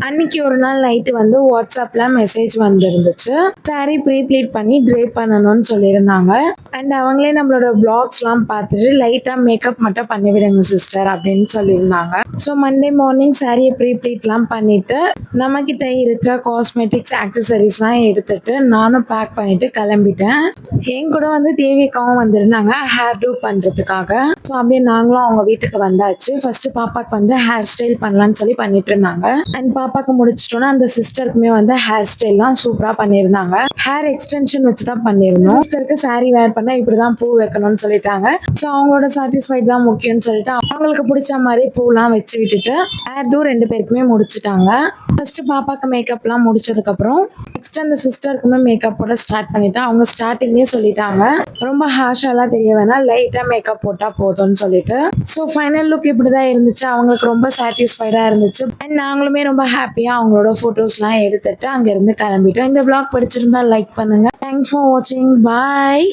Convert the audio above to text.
அன்னைக்கு ஒரு நாள் நைட்டு வந்து வாட்ஸ்அப்ல மெசேஜ் வந்துருந்துச்சு. சாரி ப்ரீப்ளீட் பண்ணி ட்ரே பண்ணணும்னு சொல்லியிருந்தாங்க. அண்ட் அவங்களே நம்மளோட vlogsலாம் பார்த்துட்டு லைட்டா மேக்கப் மட்டும் பண்ணி விடுங்க சிஸ்டர் அப்படின்னு சொல்லியிருந்தாங்க. ஸோ மண்டே மார்னிங் சாரியை ப்ரீப்ளீட்லாம் பண்ணிட்டு நம்ம கிட்ட இருக்க காஸ்மெட்டிக்ஸ் ஆக்சசரிஸ்லாம் எடுத்துட்டு நானும் பேக் பண்ணிட்டு கிளம்பிட்டேன். என் கூட வந்து தேவிகாவும் வந்திருந்தாங்க ஹேர் டூ பண்றதுக்காக. ஸோ அப்படியே நாங்களும் அவங்க வீட்டுக்கு வந்தாச்சு. ஃபர்ஸ்ட் பாப்பாக்கு வந்து ஹேர் ஸ்டைல் பண்ணலாம்னு சொல்லி பண்ணிட்டு இருந்தாங்க. அண்ட் பாப்பாக்கு முடிச்சிட்டோன்னா அந்த சிஸ்டருக்குமே வந்து ஹேர் ஸ்டைல்லாம் சூப்பரா பண்ணியிருந்தாங்க. ஹேர் எக்ஸ்டென்ஷன் வச்சு தான் பண்ணியிருந்தோம். சிஸ்டருக்கு சாரி வேர் பண்ணா இப்படிதான் பூ வைக்கணும்னு சொல்லிட்டாங்க. ஸோ அவங்களோட சாட்டிஸ்ஃபைட் தான் முக்கியம்னு சொல்லிட்டு அவங்களுக்கு பிடிச்ச மாதிரி பூலாம் வச்சு விட்டுட்டு ஹேர் டூ 2 பேருக்குமே முடிச்சுட்டாங்க. ஃபர்ஸ்ட் பாப்பாக்கு மேக்கப்லாம் முடிச்சதுக்கப்புறம் நெக்ஸ்ட் அந்த சிஸ்டருக்குமே மேக்கப் போட ஸ்டார்ட் பண்ணிட்டேன். அவங்க ஸ்டார்டிங்கே சொல்லிட்டாங்க ரொம்ப ஹார்ஷாலாம் தெரிய வேணாம், லைட்டாக மேக்கப் போட்டால் போதும்னு சொல்லிட்டு. ஸோ ஃபைனல் லுக் இப்படி தான் இருந்துச்சு. அவங்களுக்கு ரொம்ப சாட்டிஸ்ஃபைடாக இருந்துச்சு. அண்ட் நாங்களுமே ரொம்ப ஹாப்பியாக அவங்களோட ஃபோட்டோஸ்லாம் எடுத்துட்டு அங்கேருந்து கிளம்பிட்டோம். இந்த vlog பிடிச்சிருந்தா லைக் பண்ணுங்க. தேங்க்ஸ் ஃபார் வாட்சிங். பாய்.